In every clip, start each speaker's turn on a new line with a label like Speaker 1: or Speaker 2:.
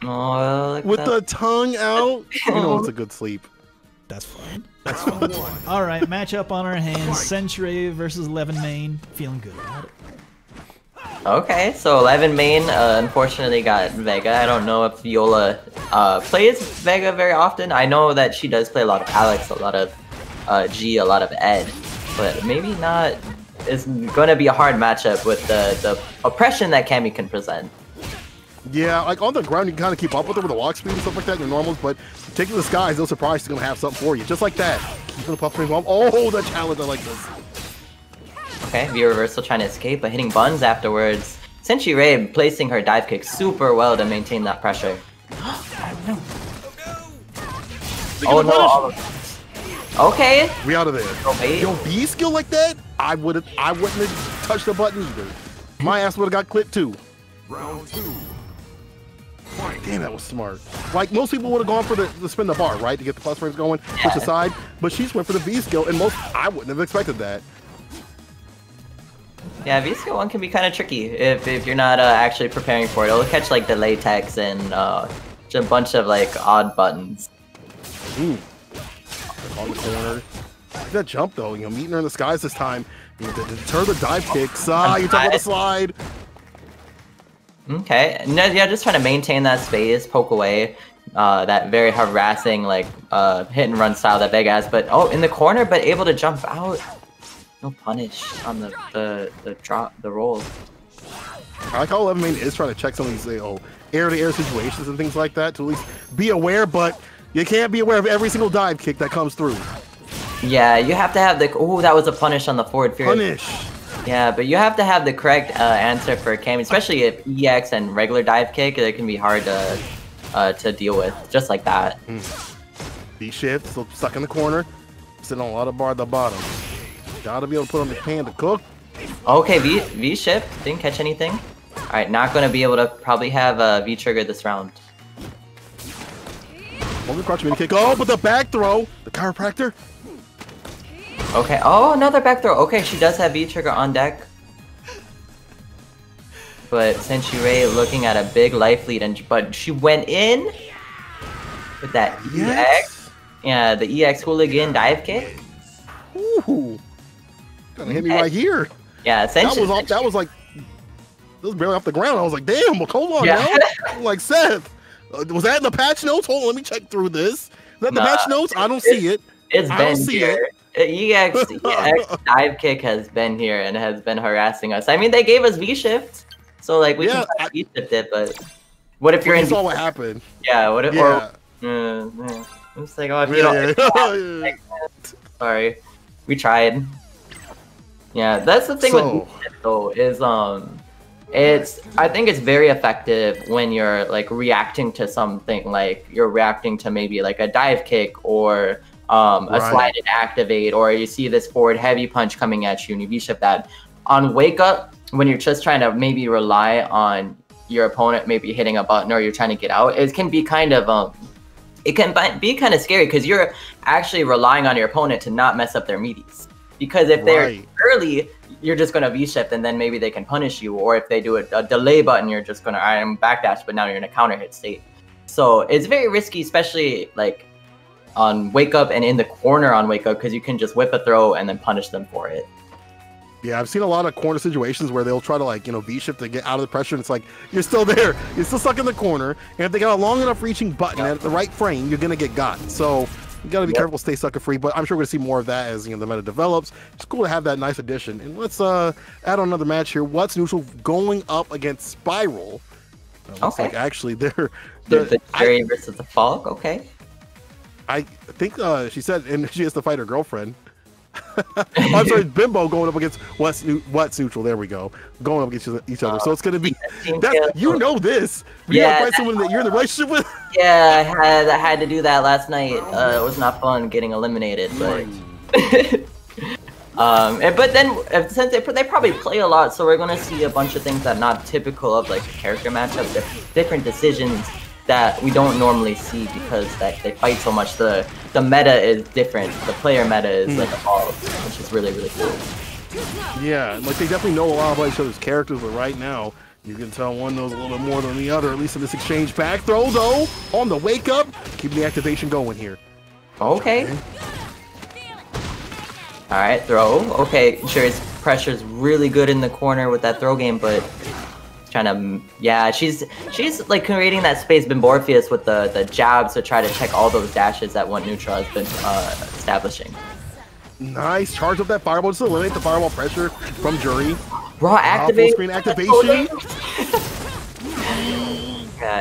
Speaker 1: Oh, look
Speaker 2: with
Speaker 1: at
Speaker 2: the tongue out. You know it's
Speaker 1: that.
Speaker 2: a good sleep.
Speaker 3: That's fun. That's fun. All right, matchup on our hands. Senshiray versus ELEVENMAIN. Feeling good about it.
Speaker 1: Okay, so ELEVENMAIN unfortunately got Vega. I don't know if Viola plays Vega very often. I know that she does play a lot of Alex, a lot of G, a lot of Ed, but maybe not. It's going to be a hard matchup with the oppression that Cammy can present.
Speaker 2: Yeah, like on the ground, you can kind of keep up with her with the walk speed and stuff like that in your normals, but taking the skies, no surprise, she's going to have something for you. Just like that. Keeping the puff frame bomb. Oh, the challenge, I like this.
Speaker 1: Okay, V reversal trying to escape, but hitting buns afterwards. Senshiray placing her dive kick super well to maintain that pressure. Oh no! Okay.
Speaker 2: We out of there.
Speaker 1: Oh,
Speaker 2: Yo, B skill like that? I wouldn't have touched the button either. My ass would have got clipped too.
Speaker 4: Round 2.
Speaker 2: Damn, that was smart. Like, most people would have gone for the spin the bar, right? To get the plus frames going, push aside. But she's went for the B skill, and I wouldn't have expected that.
Speaker 1: Yeah, V skill 1 can be kind of tricky if you're not actually preparing for it. It'll catch like the latex and just a bunch of like odd buttons.
Speaker 2: Ooh. On the corner. That jump though, you know, meeting her in the skies this time. You know, to deter the dive kicks. You talk about the slide.
Speaker 1: Okay, no, yeah, just trying to maintain that space, poke away that very harassing like hit and run style that Vega has. But oh, in the corner, but able to jump out. No punish on the roll.
Speaker 2: I like how ELEVENMAIN is trying to check some of these air-to-air situations and things like that to at least be aware, but you can't be aware of every single dive kick that comes through.
Speaker 1: Yeah, you have to have the that was a punish on the forward fear.
Speaker 2: Punish.
Speaker 1: Yeah, but you have to have the correct answer for Cammy, especially if EX and regular dive kick. It can be hard to deal with, just like that.
Speaker 2: B shift, still stuck in the corner, sitting on a lot of bar at the bottom. Gotta be able to put on the pan to cook.
Speaker 1: Okay, V shift didn't catch anything. All right, not gonna be able to probably have V trigger this round.
Speaker 2: One crouch mini kick. Oh, but the back throw, the chiropractor.
Speaker 1: Okay. Oh, another back throw. Okay, she does have V trigger on deck. But Senshiray looking at a big life lead, but she went in with that EX. Yeah, the EX hooligan dive kick.
Speaker 2: Ooh. Kinda hit me right here.
Speaker 1: Yeah, essentially.
Speaker 2: That was like, it was barely off the ground. I was like, damn, well, hold on now. I'm like, Seth, was that in the patch notes? Hold on, let me check through this. Is that in the patch notes? I don't see it.
Speaker 1: It's been here. EX dive kick has been here and has been harassing us. I mean, they gave us V shift, so like we can V shift it, but what if you're in?
Speaker 2: Saw what happened.
Speaker 1: Yeah. What if?
Speaker 2: Yeah.
Speaker 1: It's like, oh, if you don't. Like, sorry, we tried. Yeah, that's the thing with V shift though is I think it's very effective when you're like reacting to something, like you're reacting to maybe like a dive kick or a slide and activate, or you see this forward heavy punch coming at you and you V-shift that. On wake up, when you're just trying to maybe rely on your opponent maybe hitting a button or you're trying to get out, it can be kind of scary because you're actually relying on your opponent to not mess up their meaties. Because if they're early, you're just gonna V-shift and then maybe they can punish you, or if they do a delay button, you're just gonna backdash, but now you're in a counter hit state. So it's very risky, especially like on wake up and in the corner on wake up, because you can just whip a throw and then punish them for it.
Speaker 2: Yeah, I've seen a lot of corner situations where they'll try to like, V-shift to get out of the pressure, and it's like, you're still there. You're still stuck in the corner, and if they got a long enough reaching button at the right frame, you're gonna get got. So you gotta be careful, stay sucker free, but I'm sure we're gonna see more of that as the meta develops. It's cool to have that nice addition. And let's add on another match here. WhatNeutral going up against Spiral. Looks like actually they're
Speaker 1: the Jerry versus the Fog, okay.
Speaker 2: I think she said, and she has to fight her girlfriend. I'm sorry, Bimbo going up against WhatNeutral. There we go, going up against each other. So it's gonna be you know this. You gotta fight someone that you're in the relationship with.
Speaker 1: Yeah, I had to do that last night. It was not fun getting eliminated, but but then since they probably play a lot, so we're gonna see a bunch of things that are not typical of like character matchups, different decisions that we don't normally see because they fight so much. The meta is different. The player meta is like evolved, which is really, really cool.
Speaker 2: Yeah, like they definitely know a lot about each other's characters, but right now, You can tell one knows a little bit more than the other, at least in this exchange pack. Throw, though, on the wake up. Keeping the activation going here.
Speaker 1: Okay. All right, throw. Okay, sure, his pressure's really good in the corner with that throw game, but trying to, yeah, she's like creating that space, Bimborpheus, with the jabs to try to check all those dashes that WhatNeutral has been establishing.
Speaker 2: Nice, charge up that fireball just to eliminate the fireball pressure from Jury.
Speaker 1: Raw activate.
Speaker 2: Full screen activation.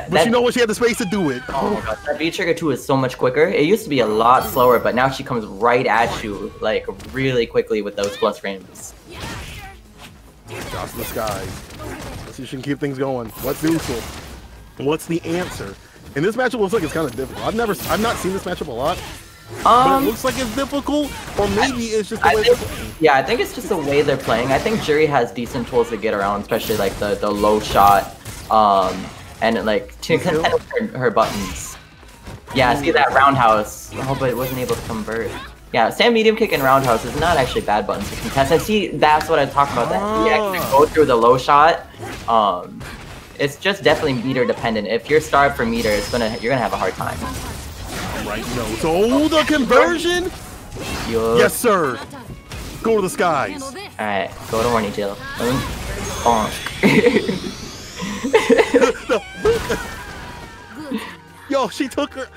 Speaker 2: But you know what? She had the space to do it.
Speaker 1: Oh my god, that V-Trigger 2 is so much quicker. It used to be a lot slower, but now she comes right at you, like, really quickly with those plus frames.
Speaker 2: Toss in the skies. Let's see if she can keep things going. What's neutral? What's the answer? And this matchup looks like it's kind of difficult. I've not seen this matchup a lot. But it looks like it's difficult, or maybe it's just the way they're playing.
Speaker 1: Yeah, I think it's just the way they're playing. I think Jury has decent tools to get around, especially like the low shot, and like to contend with her buttons. Yeah, see that roundhouse. Oh, but it wasn't able to convert. Yeah, stand medium kick and roundhouse is not actually bad buttons to contest. And see, that's what I talk about. That you can go through the low shot. It's just definitely meter dependent. If you're starved for meter, you're gonna have a hard time.
Speaker 2: Right, so the conversion. Yes, sir. Go to the skies.
Speaker 1: All right, go to horny jail.
Speaker 2: Yo, she took her.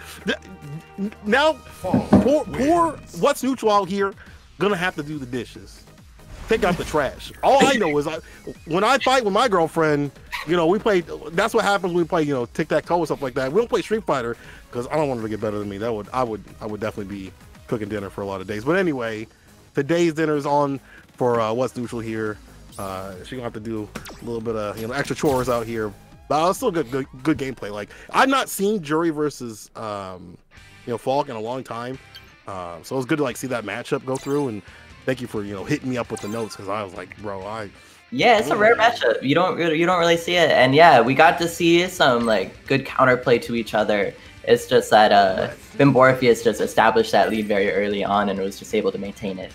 Speaker 2: Now, poor WhatNeutral out here gonna have to do the dishes. Take out the trash. All I know is when I fight with my girlfriend, you know, we play. That's what happens when we play, you know, tic-tac-toe and stuff like that. We don't play Street Fighter because I don't want her to get better than me. I would definitely be cooking dinner for a lot of days. But anyway, today's dinner is on for WhatNeutral here. She's gonna have to do a little bit of extra chores out here. But it's still good gameplay. Like I've not seen Jury versus Falk in a long time, so it was good to like see that matchup go through. And thank you for hitting me up with the notes because I was like, bro,
Speaker 1: yeah, it's a rare matchup. You don't really see it, and yeah, we got to see some like good counterplay to each other. It's just that Bimborpheus just established that lead very early on and was just able to maintain it.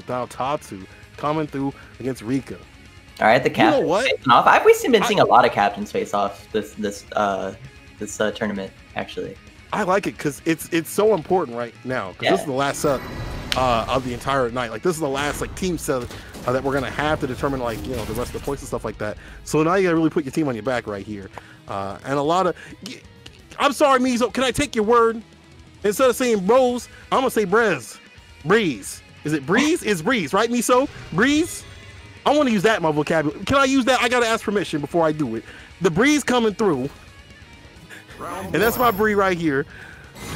Speaker 2: Now Tatsu coming through against Rika.
Speaker 1: All right, the captains facing off. I've been seeing a lot of captains face off this tournament actually.
Speaker 2: I like it because it's so important right now because this is the last set of the entire night. Like this is the last like team set that we're gonna have to determine like the rest of the points and stuff like that. So now you gotta really put your team on your back right here. And a lot of I'm sorry, Mizo. Can I take your word? Instead of saying Rose, I'm gonna say Breeze. Is it Breeze? It's Breeze, right, Miso? Breeze? I want to use that in my vocabulary. Can I use that? I gotta ask permission before I do it. The Breeze coming through. And that's my Bree right here.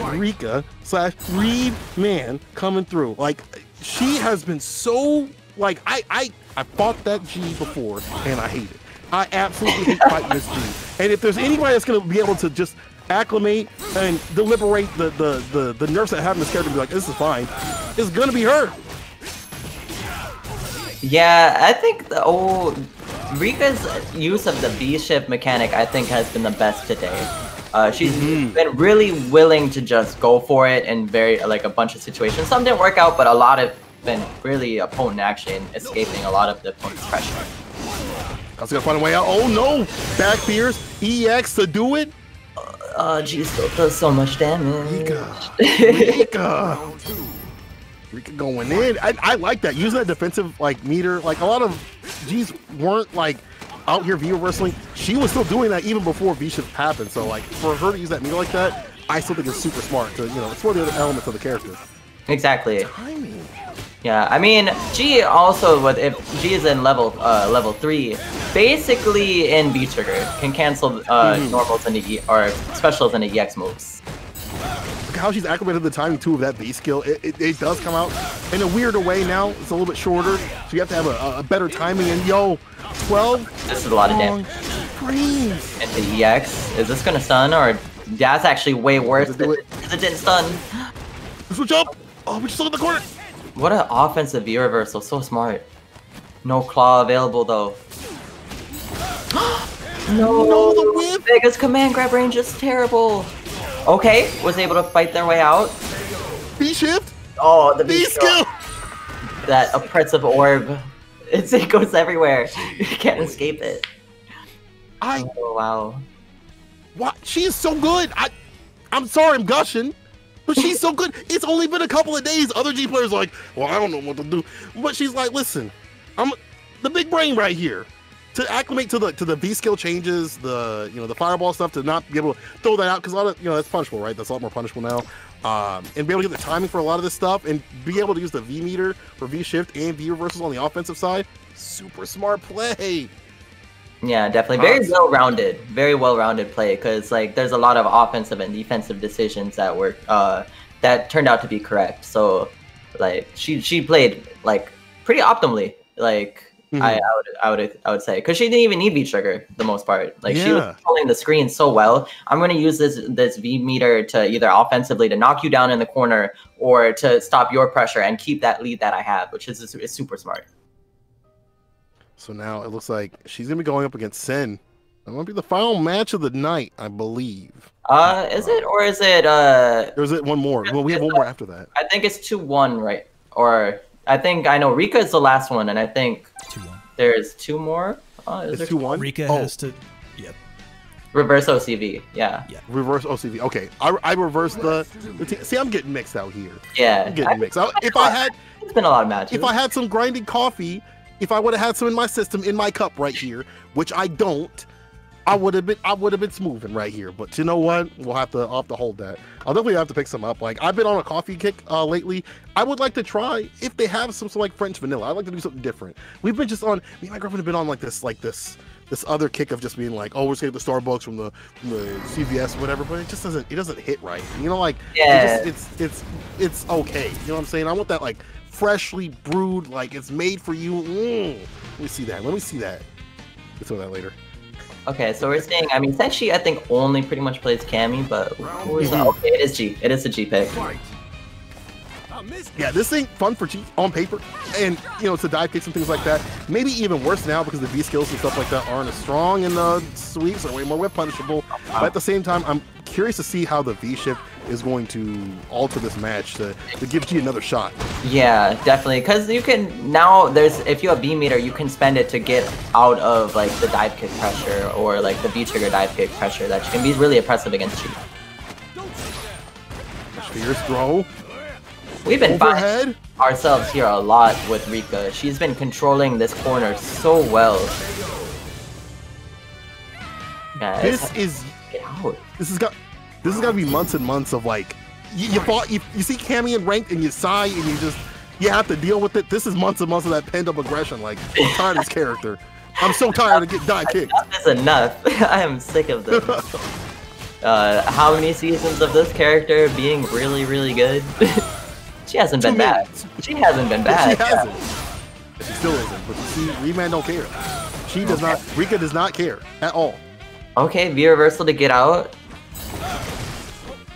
Speaker 2: Rika / Readman coming through. Like she has been so like I fought that G before and I hate it. I absolutely hate fighting this G. And if there's anybody that's gonna be able to just acclimate and deliberate the nerves that have in this character and be like, this is fine, it's gonna be her.
Speaker 1: Yeah, I think Rika's use of the V-shift mechanic I think has been the best today. She's been really willing to just go for it in a bunch of situations. Some didn't work out, but a lot have been really potent actually in escaping a lot of the opponent's pressure.
Speaker 2: I was gonna find a way out. Oh no! Back fears, EX to do it.
Speaker 1: G still does so much damage.
Speaker 2: Rika going in. I like that. Using that defensive like meter. Like a lot of G's weren't like out here V wrestling. She was still doing that even before V-shift happened. So like for her to use that meter like that, I still think it's super smart to it's one of the other elements of the character.
Speaker 1: Exactly.
Speaker 2: Timing.
Speaker 1: Yeah, I mean G also if G is in level 3, basically in V-trigger can cancel normals into or specials into EX moves.
Speaker 2: Look how she's acclimated the timing too of that V skill. It does come out in a weirder way now. It's a little bit shorter, so you have to have a better timing. And 12.
Speaker 1: This is a lot of damage.
Speaker 2: Frames.
Speaker 1: And the EX, is this gonna stun or that's actually way worse because it didn't stun.
Speaker 2: Switch up. Oh, we just look at the corner.
Speaker 1: What an offensive V reversal, so smart. No claw available though.
Speaker 2: No, the whip.
Speaker 1: Vega's command grab range is terrible. Okay, was able to fight their way out.
Speaker 2: V-shift.
Speaker 1: Oh, the
Speaker 2: V skill.
Speaker 1: That oppressive orb It goes everywhere. You can't escape it. Oh, wow.
Speaker 2: What? She is so good. I'm sorry, I'm gushing, but she's so good. It's only been a couple of days. Other G players are like, well, I don't know what to do, but she's like, listen, I'm the big brain right here. To acclimate to the V skill changes, the the fireball stuff, to not be able to throw that out because a lot of that's punishable, right? That's a lot more punishable now. And be able to get the timing for a lot of this stuff, and be able to use the V meter for V shift and V reversals on the offensive side. Super smart play.
Speaker 1: Yeah, definitely very well-rounded play, because like there's a lot of offensive and defensive decisions that were that turned out to be correct. So like she played like pretty optimally, like. I would say, because she didn't even need V trigger the most part. Like she was controlling the screen so well. I'm going to use this V meter to either offensively to knock you down in the corner or to stop your pressure and keep that lead that I have, which is super smart.
Speaker 2: So now it looks like she's gonna be going up against Sen. That might be the final match of the night, I believe.
Speaker 1: Is it, or is it
Speaker 2: or is it one more? Well, we have one more after that.
Speaker 1: I think it's 2-1, right? Or I think I know Rika is the last one, and I think
Speaker 3: 2-1.
Speaker 1: There's 2 more.
Speaker 2: It's 2-1.
Speaker 3: Rika has to. Yep.
Speaker 1: Reverse OCV. Yeah.
Speaker 2: Reverse OCV. Okay. I reversed the see, I'm getting mixed out here.
Speaker 1: Yeah.
Speaker 2: I'm getting mixed out.
Speaker 1: It's been a lot of matches.
Speaker 2: If I had some grinding coffee, if I would have had some in my system, in my cup right here, which I don't, I would have been smoothing right here. But you know what? I'll have to hold that. I'll definitely have to pick some up. Like, I've been on a coffee kick lately. I would like to try if they have some like French vanilla. I'd like to do something different. We've been just on. Me and my girlfriend have been on this other kick of just being like, oh, we're just getting the Starbucks from the CVS or whatever. But it just doesn't hit right. You know, like it's okay. You know what I'm saying? I want that like freshly brewed, like it's made for you. Let me see that. We'll throw that later.
Speaker 1: Okay, so we're saying, I mean, Senshi, I think, only pretty much plays Cammy, but okay, it is G. It is a G pick.
Speaker 2: Yeah, this thing, fun for G on paper, and, it's a dive kicks and things like that. Maybe even worse now because the V skills and stuff like that aren't as strong, and the sweeps are way more whip punishable. But at the same time, I'm curious to see how the V shift is going to alter this match to give G another shot.
Speaker 1: Yeah, definitely, because you can now if you have V meter, you can spend it to get out of like the dive kick pressure or like the V trigger dive kick pressure that can be really oppressive against G.
Speaker 2: Fierce throw.
Speaker 1: We've been finding ourselves here a lot with Rika. She's been controlling this corner so well. Yeah,
Speaker 2: this has got to be months and months of like you see Cammy in ranked and you sigh and you have to deal with it. This is months and months of that pent up aggression. Like, I'm tired of this character. I'm so tired of getting dive kicked.
Speaker 1: Enough is enough. I am sick of this. How many seasons of this character being really, really good? She hasn't been bad. She hasn't been bad.
Speaker 2: She hasn't. She still isn't. But you see, Readman don't care. She does not. Rika does not care at all.
Speaker 1: Okay, V reversal to get out.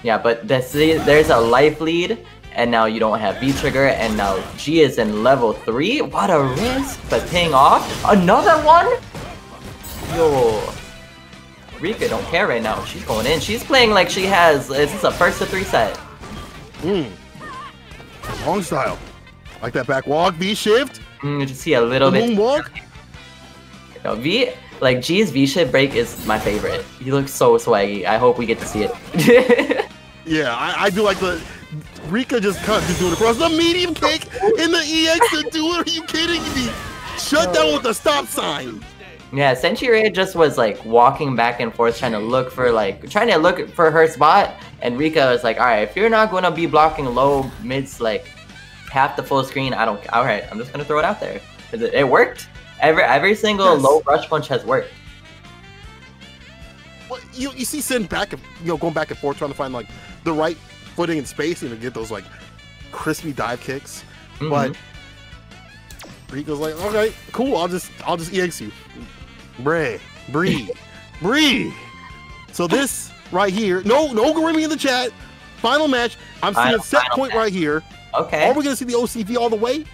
Speaker 1: Yeah, but there's a life lead, and now you don't have V trigger, and now G is in level 3. What a risk, but paying off. Another one? Yo. Rika don't care right now. She's going in. She's playing like she has. This is a first to 3 set.
Speaker 2: Long style. Like that back walk, V shift.
Speaker 1: You just see a little bit.
Speaker 2: Moonwalk.
Speaker 1: No, G's V shift break is my favorite. He looks so swaggy. I hope we get to see it.
Speaker 2: Yeah, I do like the Rika just doing it across the medium kick in the EX to do it. Are you kidding me? Shut down with the stop sign.
Speaker 1: Yeah, Senshiray just was like walking back and forth trying to look for her spot, and Rika was like, alright, if you're not gonna be blocking low mids like half the full screen, alright, I'm just gonna throw it out there. It worked. Every single low rush punch has worked.
Speaker 2: Well, you see Sen going back and forth trying to find like the right footing and spacing to get those like crispy dive kicks. But Rika's like, okay, cool, I'll just EX you. Breathe. So this right here, no Garimi in the chat. Final match. I'm seeing a set point right here.
Speaker 1: Okay.
Speaker 2: Are we gonna see the OCV all the way?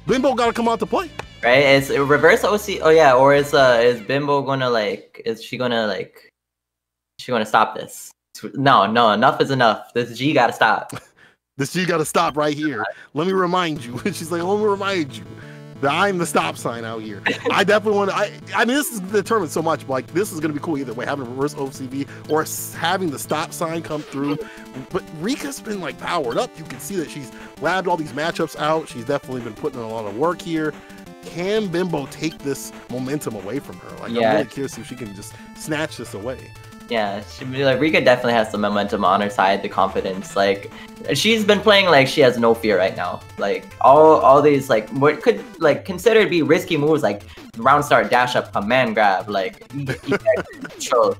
Speaker 2: Bimbo gotta come out to play.
Speaker 1: Right? Is it reverse OC? Oh yeah. Or is Bimbo gonna like? Is she gonna stop this? No. Enough is enough. This G gotta stop.
Speaker 2: This G gotta stop right here. Let me remind you. She's like, let me remind you. I'm the stop sign out here. I definitely want to. I mean, this is determined so much. Like, this is going to be cool either way, having a reverse OCV or having the stop sign come through. But Rika's been like powered up. You can see that she's labbed all these matchups out. She's definitely been putting in a lot of work here. Can Bimbo take this momentum away from her? Like, I'm really curious if she can just snatch this away.
Speaker 1: Yeah, like Rika definitely has the momentum on her side, the confidence. Like, she's been playing like she has no fear right now. Like all these like what could like considered be risky moves, like round start, dash up, command grab, like control.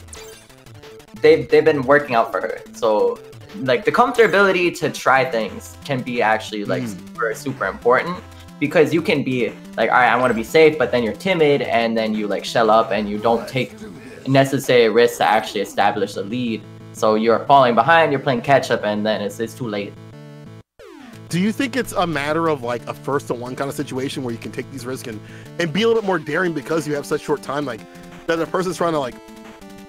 Speaker 1: They've been working out for her. So like the comfortability to try things can be actually like super important. Because you can be like, all right, I want to be safe, but then you're timid, and then you like shell up, and you don't take necessary risks to actually establish a lead. So you're falling behind, you're playing catch up, and then it's too late.
Speaker 2: Do you think it's a matter of like a 1-to-1 kind of situation where you can take these risks and be a little bit more daring because you have such short time, like that the person's trying to like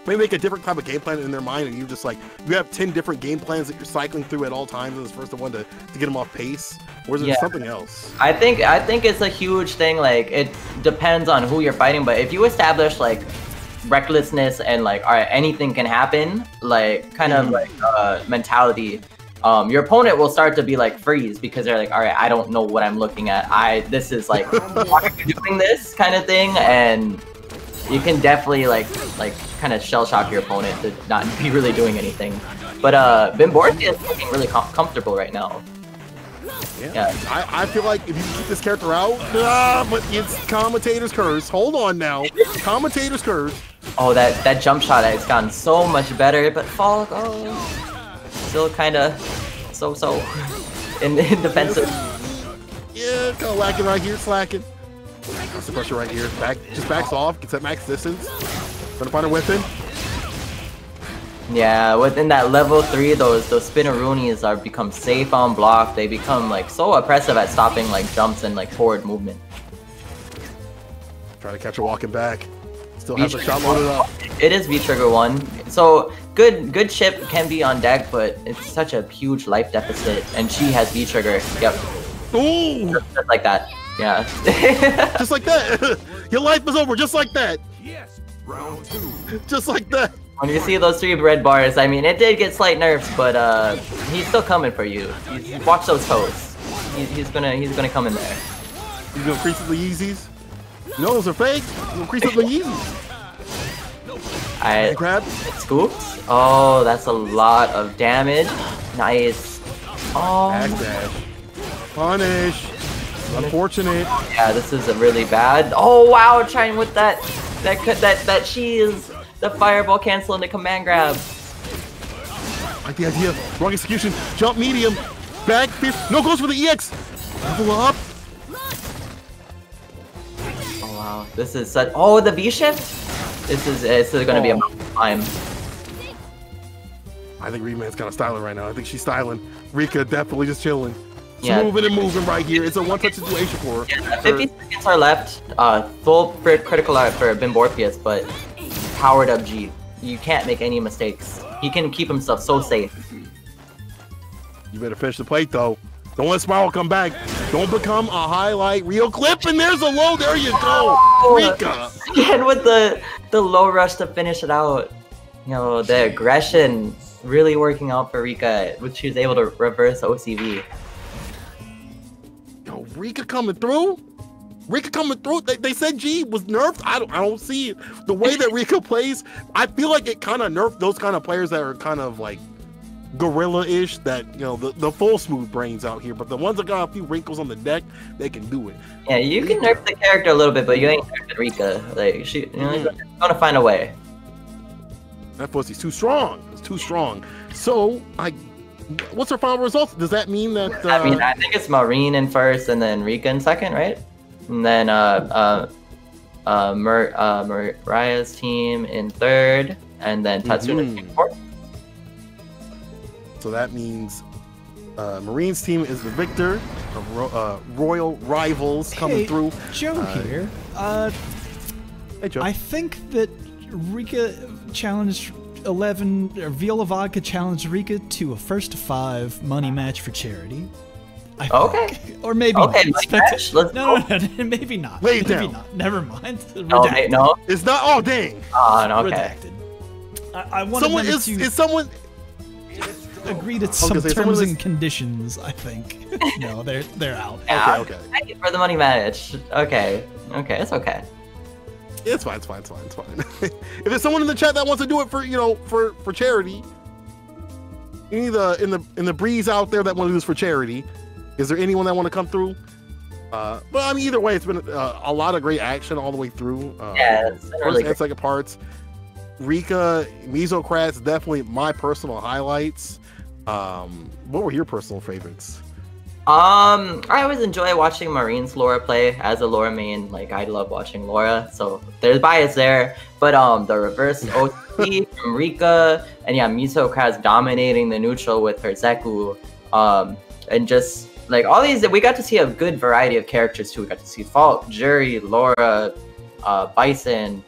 Speaker 2: maybe make a different type of game plan in their mind, and you just like you have 10 different game plans that you're cycling through at all times in this 1-to-1 to get them off pace? Or is it something else? I think
Speaker 1: it's a huge thing. Like, it depends on who you're fighting, but if you establish like recklessness and like, all right, anything can happen, like kind of like mentality, your opponent will start to be like freeze because they're like, all right, I don't know what I'm looking at. This is like why are you doing this kind of thing, and you can definitely like kind of shell shock your opponent to not be really doing anything. But Bimborpheus is looking really comfortable right now.
Speaker 2: Yeah. I feel like if you keep this character out, but it's commentator's curse. Hold on now, commentator's curse.
Speaker 1: Oh, that jump shot has gotten so much better, but Fall still kind of so in defensive.
Speaker 2: Yeah, kind of lacking right here, slacking. That's the pressure right here. Just backs off, gets that max distance. Gonna find a weapon.
Speaker 1: Yeah, within that level 3, those spinneroonies are become safe on block. They become like so oppressive at stopping like jumps and like forward movement.
Speaker 2: Trying to catch her walking back. Still has a shot loaded up.
Speaker 1: It is V-Trigger 1. So good chip can be on deck, but it's such a huge life deficit, and she has V-Trigger. Yep.
Speaker 2: Ooh!
Speaker 1: Just like that. Yeah.
Speaker 2: Just like that. Your life is over just like that.
Speaker 4: Yes. Round 2.
Speaker 2: Just like that.
Speaker 1: When you see those 3 red bars, I mean, it did get slight nerfs, but he's still coming for you. Watch those toes. He's gonna come in there.
Speaker 2: He's gonna increase the Yeezys. No, those are fake. He's gonna increase the Yeezys.
Speaker 1: Alright,
Speaker 2: grab.
Speaker 1: Scoops. Oh, that's a lot of damage. Nice. Oh.
Speaker 2: Backdash. Punish. Unfortunate.
Speaker 1: Yeah, this is a really bad. Oh wow, trying with that cheese. The fireball cancel into command grab.
Speaker 2: Like the idea. Wrong execution. Jump medium. Back fierce. No, goes for the EX. Level up.
Speaker 1: Oh wow, this is such. Oh, the V shift. This is gonna be a time.
Speaker 2: I think Readman's kind of styling right now. I think she's styling. Rika definitely just chilling.
Speaker 1: Yeah.
Speaker 2: Moving and moving right here. It's a one-touch situation for her.
Speaker 1: Yeah, 50 seconds are left. Full critical art for Bimborpheus, but powered up G. You can't make any mistakes. He can keep himself so safe.
Speaker 2: You better finish the plate though. Don't let Spiral come back. Don't become a highlight reel clip, and there's a low. There you go, Rika.
Speaker 1: Again with the low rush to finish it out. You know, the aggression really working out for Rika, which she was able to reverse OCV.
Speaker 2: Yo, Rika coming through. Rika coming through. They said G was nerfed. I don't see it. The way that Rika plays, I feel like it kind of nerfed those kind of players that are kind of like gorilla-ish, that, you know, the full smooth brains out here, but the ones that got a few wrinkles on the deck, they can do it.
Speaker 1: Yeah, you can nerf the character a little bit, but you ain't nerfing Rika. Like, she, you know, gonna find a way.
Speaker 2: That pussy's too strong. It's too strong. So, what's her final result? Does that mean that?
Speaker 1: I mean, I think it's Marine in first, and then Rika in second, right? And then Mariah's team in third, and then Tatsuna's team fourth.
Speaker 2: So that means Marine's team is the victor of Royal Rivals coming through.
Speaker 3: Joe here.
Speaker 2: Hey, Joe.
Speaker 3: I think that Rika challenged 11, or Viola Vodka challenged Rika to a 1st to 5 money match for charity. I
Speaker 1: Okay.
Speaker 3: think. Or maybe
Speaker 1: Okay,
Speaker 3: not.
Speaker 1: like that. Let's
Speaker 3: no,
Speaker 1: go.
Speaker 3: no, maybe not.
Speaker 2: Lay it
Speaker 3: maybe
Speaker 2: down.
Speaker 3: not. Never mind.
Speaker 1: No,
Speaker 3: Redacted.
Speaker 1: no.
Speaker 2: It's not. Oh dang!
Speaker 1: Oh, no, okay.
Speaker 3: Redacted. I wanted
Speaker 2: Someone
Speaker 3: them
Speaker 2: is.
Speaker 3: to
Speaker 2: Is someone?
Speaker 3: agree to
Speaker 2: was
Speaker 3: some
Speaker 2: gonna say, someone
Speaker 3: terms
Speaker 2: was-
Speaker 3: and conditions. I think. No, they're out.
Speaker 1: Yeah,
Speaker 2: Okay.
Speaker 1: Thank you for the money match. Okay. Okay, it's okay.
Speaker 2: It's fine. It's fine. It's fine. It's fine. If there's someone in the chat that wants to do it for for charity, any of the in the breeze out there that want to do this for charity, is there anyone that want to come through? But I mean, either way, it's been a lot of great action all the way through.
Speaker 1: Yeah, it's been
Speaker 2: first
Speaker 1: really
Speaker 2: and
Speaker 1: great.
Speaker 2: second parts. Rika, Mesocrats, definitely my personal highlights. What were your personal favorites?
Speaker 1: I always enjoy watching Marine's Laura play. As a Laura main, like, I love watching Laura, so there's bias there. But the reverse OT from Rika, and yeah, Mesocrats dominating the neutral with her Zeku, and just like all these, we got to see a good variety of characters too. We got to see Fault, Jury, Laura, Bison,